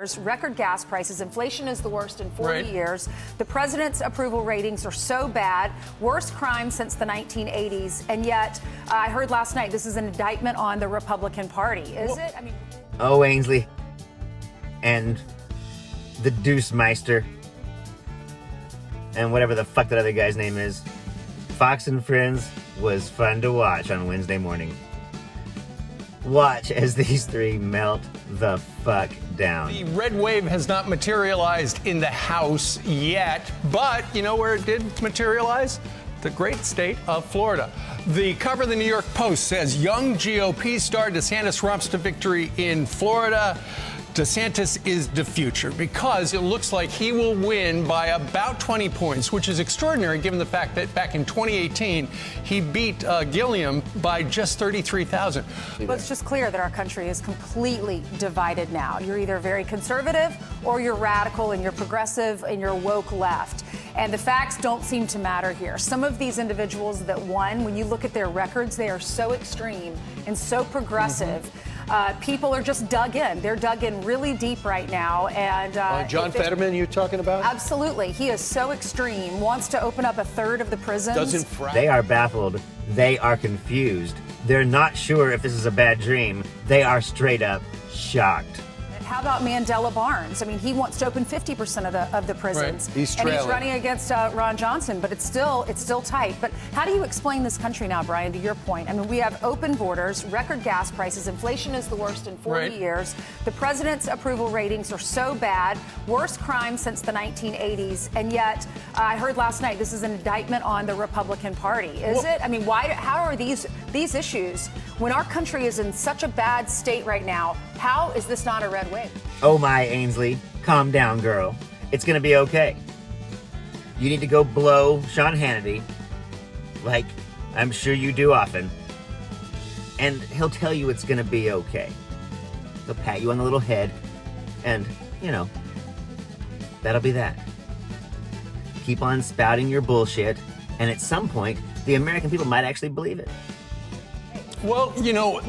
Record gas prices. Inflation is the worst in 40 years. The president's approval ratings are so bad. Worst crime since the 1980s. And yet, I heard last night this is an indictment on the Republican Party. Is it? I mean, oh, Ainsley. And the Deuce Meister. And whatever the fuck that other guy's name is. Fox and Friends was fun to watch on Wednesday morning. Watch as these three melt the fuck down. The red wave has not materialized in the House yet, but you know where it did materialize? The great state of Florida. The cover of the New York Post says young GOP star DeSantis romps to victory in Florida. DeSantis is the future because it looks like he will win by about 20 points, which is extraordinary given the fact that back in 2018, he beat Gilliam by just 33,000. Well, it's just clear that our country is completely divided now. You're either very conservative or you're radical and you're progressive and you're woke left. And the facts don't seem to matter here. Some of these individuals that won, when you look at their records, they are so extreme and so progressive. People are just dug in. They're dug in really deep right now. And John Fetterman, you're talking about? Absolutely. He is so extreme, wants to open up a third of the prisons. They are baffled. They are confused. They're not sure if this is a bad dream. They are straight up shocked. How about Mandela Barnes? I mean, he wants to open 50% of the prisons. Right. He's and he's running against Ron Johnson, but it's still tight. But how do you explain this country now, Brian, to your point? I mean, we have open borders, record gas prices, inflation is the worst in 40 years. The president's approval ratings are so bad, worst crime since the 1980s. And yet, I heard last night this is an indictment on the Republican Party. Is it? I mean, how are these issues, when our country is in such a bad state right now, how is this not a red wave? Oh my, Ainsley, calm down, girl. It's gonna be okay. You need to go blow Sean Hannity, like I'm sure you do often, and he'll tell you it's gonna be okay. He'll pat you on the little head, and, you know, that'll be that. Keep on spouting your bullshit, and at some point, the American people might actually believe it. Well, you know,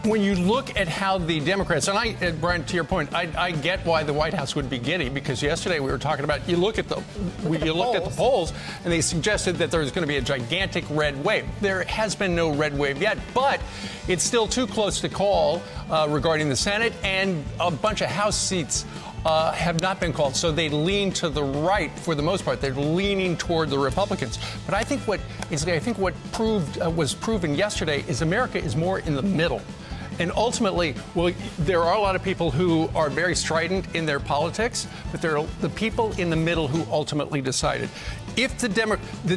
when you look at how the Democrats, and Brian, to your point, I get why the White House would be giddy, because yesterday we were talking about, you looked at the polls, and they suggested that there's going to be a gigantic red wave. There has been no red wave yet, but it's still too close to call regarding the Senate, and a bunch of House seats have not been called. So they lean to the right for the most part. They're leaning toward the Republicans. But I think what was proven yesterday is America is more in the middle. And ultimately, well, there are a lot of people who are very strident in their politics, but there are the people in the middle who ultimately decided. If the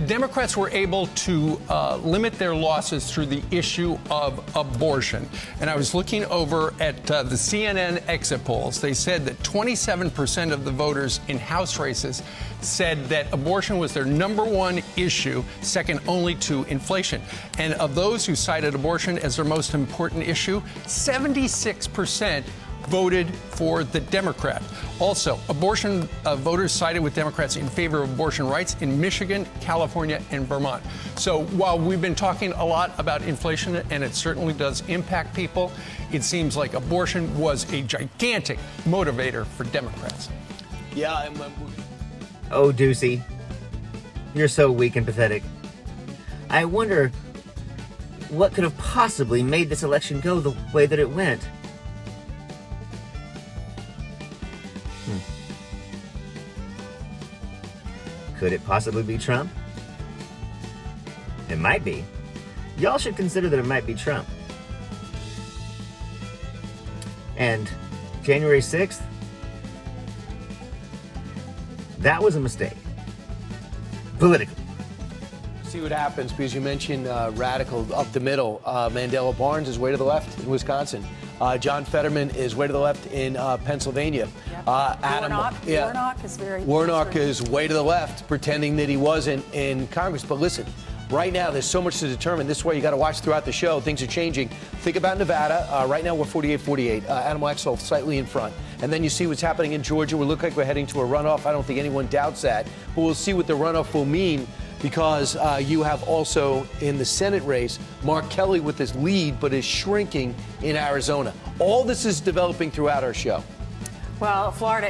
Democrats were able to limit their losses through the issue of abortion, and I was looking over at the CNN exit polls, they said that 27% of the voters in House races said that abortion was their number one issue, second only to inflation. And of those who cited abortion as their most important issue, 76% voted for the Democrat. Also, abortion voters sided with Democrats in favor of abortion rights in Michigan, California, and Vermont. So while we've been talking a lot about inflation, and it certainly does impact people, it seems like abortion was a gigantic motivator for Democrats. Yeah. Oh, Deucey, you're so weak and pathetic. I wonder what could have possibly made this election go the way that it went. Could it possibly be Trump? It might be. Y'all should consider that it might be Trump. And January 6th, that was a mistake. Politically. See what happens, because you mentioned radical up the middle. Mandela Barnes is way to the left in Wisconsin. John Fetterman is way to the left in Pennsylvania. Yep. Warnock is very... Warnock is way to the left, pretending that he wasn't in Congress. But listen, right now there's so much to determine. This is why you got to watch throughout the show. Things are changing. Think about Nevada. Right now we're 48-48. Adam Waxel slightly in front. And then you see what's happening in Georgia. We look like we're heading to a runoff. I don't think anyone doubts that. But we'll see what the runoff will mean, because you have also in the Senate race, Mark Kelly with his lead, but is shrinking in Arizona. All this is developing throughout our show. Well, Florida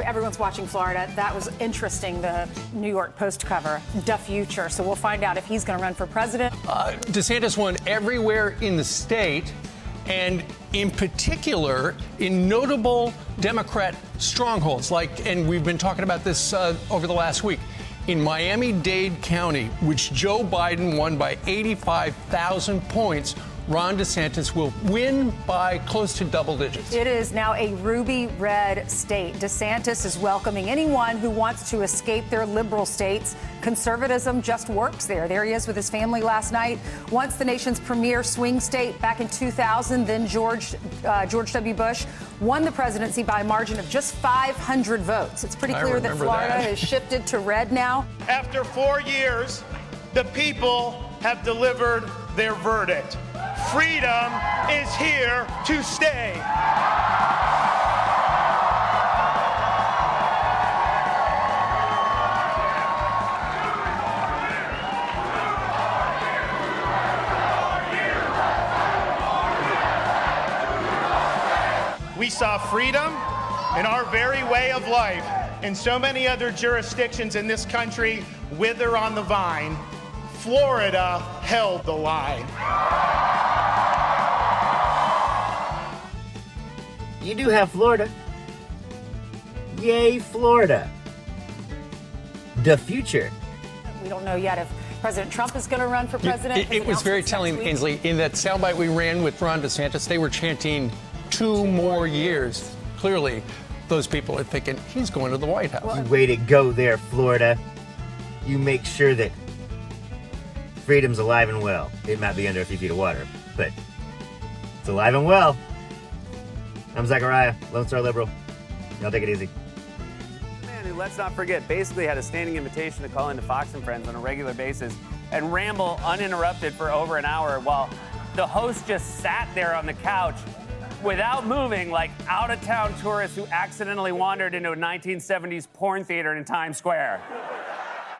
everyone's watching Florida. That was interesting, the New York Post cover, the future. So we'll find out if he's going to run for president. DeSantis won everywhere in the state, and in particular in notable Democrat strongholds, and we've been talking about this over the last week. In Miami-Dade County, which Joe Biden won by 85,000 points, Ron DeSantis will win by close to double digits. It is now a ruby red state. DeSantis is welcoming anyone who wants to escape their liberal states. Conservatism just works there. There he is with his family last night. Once the nation's premier swing state back in 2000, then George W. Bush won the presidency by a margin of just 500 votes. It's pretty clear that Florida has shifted to red now. After 4 years, the people have delivered their verdict. Freedom is here to stay. We saw freedom in our very way of life in so many other jurisdictions in this country wither on the vine. Florida held the line. You do have Florida. Yay, Florida. The future. We don't know yet if President Trump is going to run for president. It was very telling, Ainsley, in that soundbite we ran with Ron DeSantis, they were chanting 2 more years. Clearly, those people are thinking he's going to the White House. You way to go there, Florida. You make sure that freedom's alive and well. It might be under a few feet of water, but it's alive and well. I'm Zachariah, Lone Star Liberal. Y'all take it easy. Man who, let's not forget, basically had a standing invitation to call into Fox and Friends on a regular basis and ramble uninterrupted for over an hour while the host just sat there on the couch without moving, like out-of-town tourists who accidentally wandered into a 1970s porn theater in Times Square.